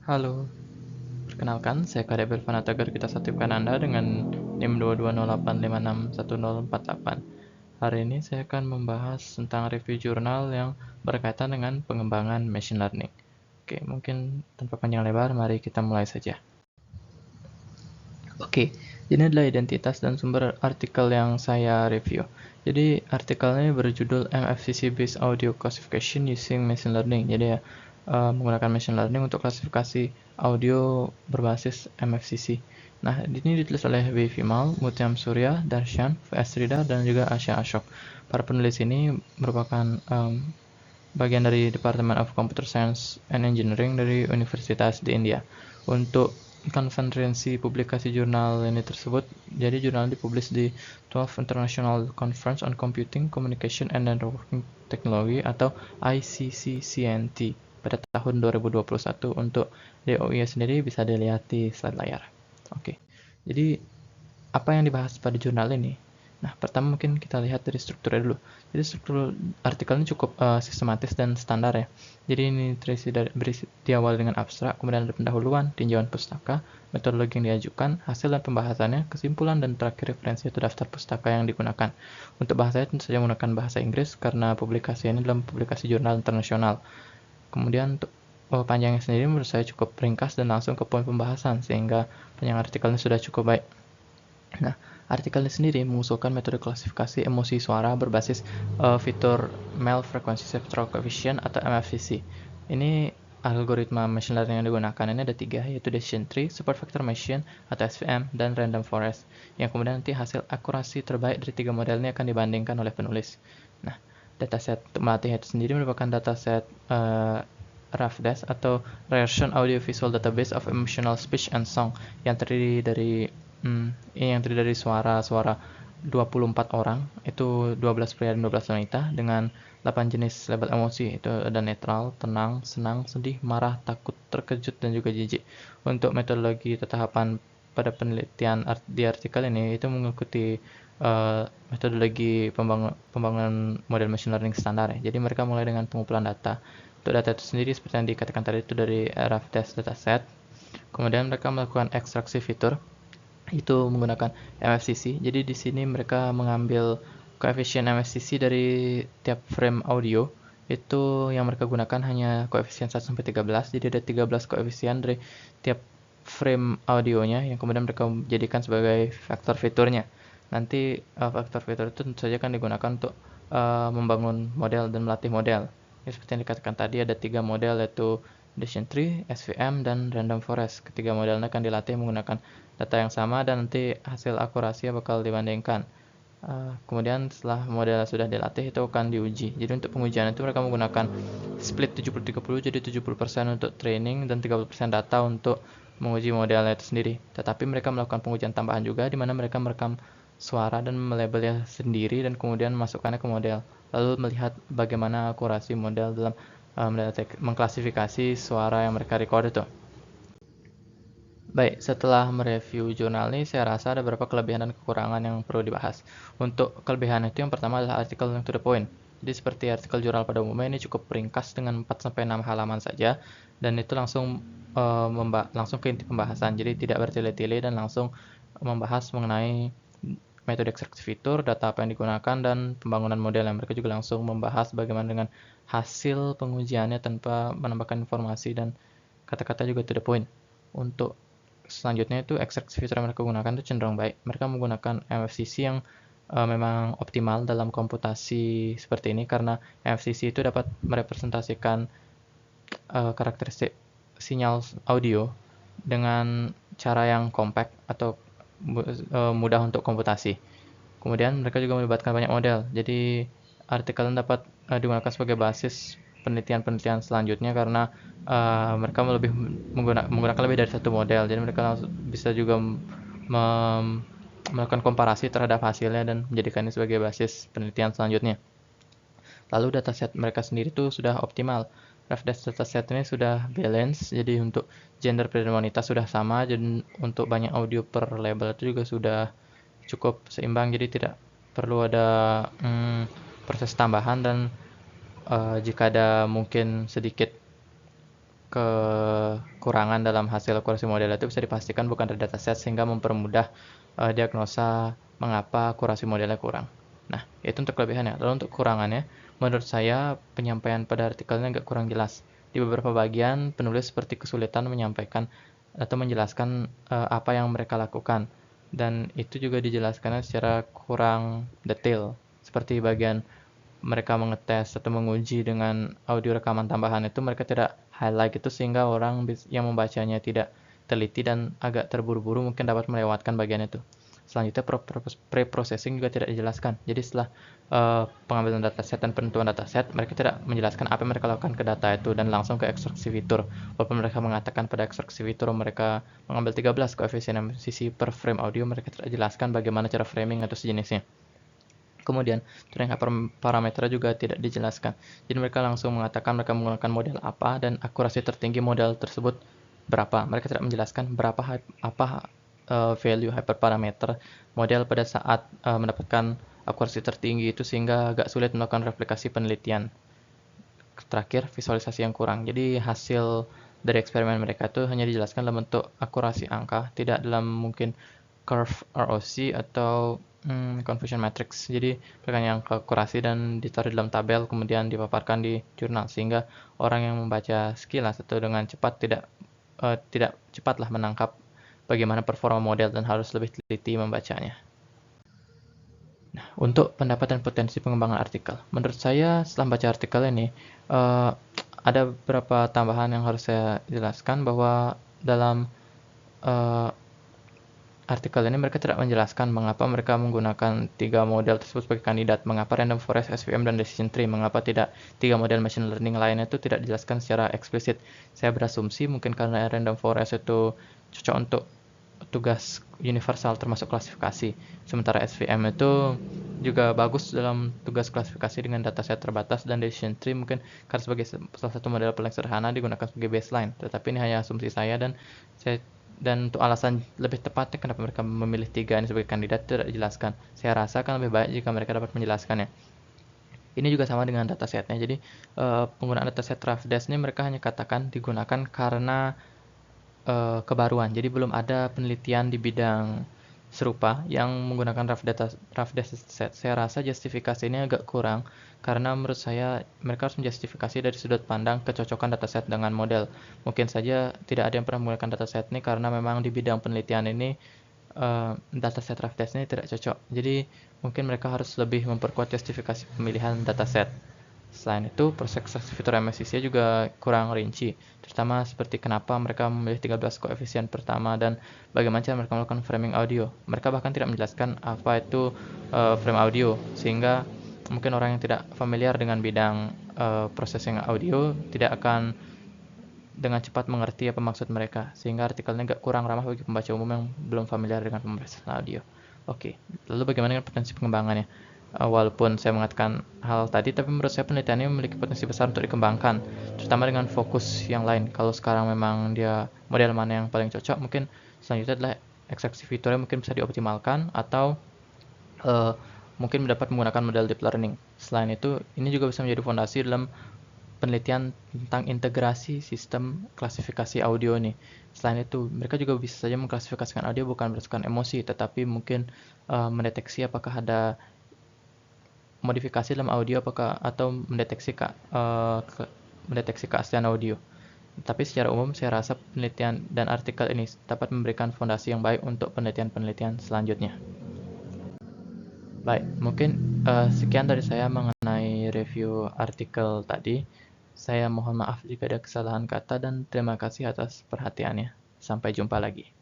Halo, perkenalkan saya Kadep Elvan Atagar. Kita aktifkan Anda dengan NIM 22085610048. Hari ini saya akan membahas tentang review jurnal yang berkaitan dengan pengembangan machine learning. Oke, mungkin tanpa panjang lebar, mari kita mulai saja. Oke, ini adalah identitas dan sumber artikel yang saya review. Jadi artikelnya berjudul MFCC Based Audio Classification Using Machine Learning. Jadi ya, menggunakan machine learning untuk klasifikasi audio berbasis MFCC. Nah, ini ditulis oleh W. Vimal, Mutyam Surya, Darshan, V.S. Sridhar, dan juga Asya Ashok. Para penulis ini merupakan bagian dari Department of Computer Science and Engineering dari Universitas di India. Untuk konferensi publikasi jurnal ini tersebut, jadi jurnal dipublis di 12 International Conference on Computing, Communication and Networking Technology atau ICCCNT pada tahun 2021. Untuk DOI sendiri bisa dilihat di slide layar. Oke, jadi apa yang dibahas pada jurnal ini? Nah, pertama mungkin kita lihat dari strukturnya dulu. Jadi struktur artikel ini cukup sistematis dan standar ya. Jadi ini berisi diawali dengan abstrak, kemudian ada pendahuluan, tinjauan pustaka, metodologi yang diajukan, hasil dan pembahasannya, kesimpulan, dan terakhir referensi atau daftar pustaka yang digunakan. Untuk bahasanya tentu saja menggunakan bahasa Inggris karena publikasi ini dalam publikasi jurnal internasional. Kemudian untuk panjangnya sendiri menurut saya cukup ringkas dan langsung ke poin pembahasan, sehingga panjang artikelnya sudah cukup baik. Nah, artikel ini sendiri mengusulkan metode klasifikasi emosi suara berbasis fitur Male Frequency Spectral Coefficient atau MFCC. Ini algoritma machine learning yang digunakan ini ada 3, yaitu Decision Tree, Super Vector Machine atau SVM, dan Random Forest. Yang kemudian nanti hasil akurasi terbaik dari 3 model ini akan dibandingkan oleh penulis. Nah, dataset untuk melatih itu sendiri merupakan dataset RAFDAS atau Rayerson Audiovisual Database of Emotional Speech and Song yang terdiri dari suara-suara 24 orang, itu 12 pria dan 12 wanita dengan 8 jenis label emosi. Itu ada netral, tenang, senang, sedih, marah, takut, terkejut, dan juga jijik. Untuk metodologi tetahapan pada penelitian di artikel ini itu mengikuti metodologi pembangunan model machine learning standar ya. Jadi mereka mulai dengan pengumpulan data. Untuk data itu sendiri seperti yang dikatakan tadi itu dari RAFDAS dataset. Kemudian mereka melakukan ekstraksi fitur itu menggunakan MFCC. Jadi di sini mereka mengambil koefisien MFCC dari tiap frame audio. Itu yang mereka gunakan hanya koefisien 1 sampai 13. Jadi ada 13 koefisien dari tiap frame audionya yang kemudian mereka jadikan sebagai faktor fiturnya. Nanti faktor fitur itu tentu saja kan digunakan untuk membangun model dan melatih model. Ya, seperti yang dikatakan tadi ada 3 model, yaitu Decision Tree, SVM, dan Random Forest. Ketiga modelnya akan dilatih menggunakan data yang sama dan nanti hasil akurasinya bakal dibandingkan. Kemudian setelah model sudah dilatih itu akan diuji. Jadi untuk pengujian itu mereka menggunakan split 70-30, jadi 70% untuk training dan 30% data untuk menguji modelnya itu sendiri. Tetapi mereka melakukan pengujian tambahan juga, di mana mereka merekam suara dan melabelnya sendiri dan kemudian masukkannya ke model. Lalu melihat bagaimana akurasi model dalam mengklasifikasi suara yang mereka record itu. Baik, setelah mereview jurnal ini, saya rasa ada beberapa kelebihan dan kekurangan yang perlu dibahas. Untuk kelebihan itu yang pertama adalah artikel yang to the point. Jadi seperti artikel jurnal pada umumnya ini cukup ringkas dengan 4-6 halaman saja, dan itu langsung langsung ke inti pembahasan. Jadi tidak bertele-tele dan langsung membahas mengenai metode ekstraksi fitur, data apa yang digunakan, dan pembangunan model. Yang mereka juga langsung membahas bagaimana dengan hasil pengujiannya tanpa menambahkan informasi dan kata-kata juga to the point. Untuk selanjutnya itu ekstraksi fitur yang mereka gunakan itu cenderung baik. Mereka menggunakan MFCC yang memang optimal dalam komputasi seperti ini karena MFCC itu dapat merepresentasikan karakteristik sinyal audio dengan cara yang compact atau mudah untuk komputasi. Kemudian mereka juga melibatkan banyak model. Jadi artikel dapat digunakan sebagai basis penelitian-penelitian selanjutnya karena mereka lebih menggunakan lebih dari satu model. Jadi mereka bisa juga melakukan komparasi terhadap hasilnya dan menjadikannya sebagai basis penelitian selanjutnya. Lalu dataset mereka sendiri tuh sudah optimal. RefDesk dataset ini sudah balance, jadi untuk gender pria dan wanita sudah sama, dan untuk banyak audio per label itu juga sudah cukup seimbang, jadi tidak perlu ada proses tambahan. Dan jika ada mungkin sedikit kekurangan dalam hasil akurasi model itu bisa dipastikan bukan dari dataset, sehingga mempermudah diagnosa mengapa akurasi modelnya kurang. Nah, itu untuk kelebihannya. Lalu untuk kekurangannya, menurut saya penyampaian pada artikelnya agak kurang jelas. Di beberapa bagian, penulis seperti kesulitan menyampaikan atau menjelaskan apa yang mereka lakukan. Dan itu juga dijelaskan secara kurang detail. Seperti bagian mereka mengetes atau menguji dengan audio rekaman tambahan itu, mereka tidak highlight itu, sehingga orang yang membacanya tidak teliti dan agak terburu-buru mungkin dapat melewatkan bagian itu. Selanjutnya pre-processing juga tidak dijelaskan. Jadi setelah pengambilan dataset dan penentuan dataset, mereka tidak menjelaskan apa yang mereka lakukan ke data itu dan langsung ke ekstraksi fitur. Walaupun mereka mengatakan pada ekstraksi fitur mereka mengambil 13 koefisien MFCC per frame audio, mereka tidak jelaskan bagaimana cara framing atau sejenisnya. Kemudian, tuning parameter juga tidak dijelaskan. Jadi mereka langsung mengatakan mereka menggunakan model apa dan akurasi tertinggi model tersebut berapa. Mereka tidak menjelaskan berapa value hyperparameter model pada saat mendapatkan akurasi tertinggi itu, sehingga agak sulit melakukan replikasi penelitian. Terakhir, visualisasi yang kurang. Jadi hasil dari eksperimen mereka itu hanya dijelaskan dalam bentuk akurasi angka, tidak dalam mungkin curve ROC atau confusion matrix. Jadi mereka yang akurasi dan ditaruh dalam tabel kemudian dipaparkan di jurnal, sehingga orang yang membaca sekilas atau dengan cepat tidak cepatlah menangkap bagaimana performa model dan harus lebih teliti membacanya. Nah, untuk pendapat dan potensi pengembangan artikel, menurut saya setelah baca artikel ini ada beberapa tambahan yang harus saya jelaskan, bahwa dalam artikel ini mereka tidak menjelaskan mengapa mereka menggunakan 3 model tersebut sebagai kandidat, mengapa random forest, SVM, dan decision tree, mengapa tidak 3 model machine learning lainnya, itu tidak dijelaskan secara eksplisit. Saya berasumsi mungkin karena random forest itu cocok untuk tugas universal termasuk klasifikasi, sementara SVM itu juga bagus dalam tugas klasifikasi dengan dataset terbatas, dan decision tree mungkin karena sebagai salah satu model paling sederhana digunakan sebagai baseline. Tetapi ini hanya asumsi saya, dan untuk alasan lebih tepatnya kenapa mereka memilih 3 ini sebagai kandidat tidak dijelaskan. Saya rasa akan lebih baik jika mereka dapat menjelaskannya. Ini juga sama dengan datasetnya. Jadi penggunaan dataset Trafdes ini mereka hanya katakan digunakan karena kebaruan. Jadi belum ada penelitian di bidang serupa yang menggunakan rough dataset. Saya rasa justifikasi ini agak kurang, karena menurut saya mereka harus menjustifikasi dari sudut pandang kecocokan dataset dengan model. Mungkin saja tidak ada yang pernah menggunakan dataset ini karena memang di bidang penelitian ini dataset rough ini tidak cocok. Jadi mungkin mereka harus lebih memperkuat justifikasi pemilihan dataset. Selain itu, proses ekstraksi fitur MSCC juga kurang rinci, terutama seperti kenapa mereka memilih 13 koefisien pertama dan bagaimana cara mereka melakukan framing audio. Mereka bahkan tidak menjelaskan apa itu frame audio, sehingga mungkin orang yang tidak familiar dengan bidang processing audio tidak akan dengan cepat mengerti apa maksud mereka, sehingga artikelnya agak kurang ramah bagi pembaca umum yang belum familiar dengan pemrosesan audio. Oke, lalu bagaimana dengan potensi pengembangannya? Walaupun saya mengatakan hal tadi, tapi menurut saya penelitian ini memiliki potensi besar untuk dikembangkan, terutama dengan fokus yang lain. Kalau sekarang memang dia model mana yang paling cocok, mungkin selanjutnya adalah ekstraksi fiturnya mungkin bisa dioptimalkan, atau mungkin dapat menggunakan model deep learning. Selain itu, ini juga bisa menjadi fondasi dalam penelitian tentang integrasi sistem klasifikasi audio nih. Selain itu, mereka juga bisa saja mengklasifikasikan audio bukan berdasarkan emosi, tetapi mungkin mendeteksi apakah ada modifikasi dalam audio atau mendeteksi keaslian audio. Tapi secara umum saya rasa penelitian dan artikel ini dapat memberikan fondasi yang baik untuk penelitian-penelitian selanjutnya. Baik, mungkin sekian dari saya mengenai review artikel tadi. Saya mohon maaf jika ada kesalahan kata dan terima kasih atas perhatiannya. Sampai jumpa lagi.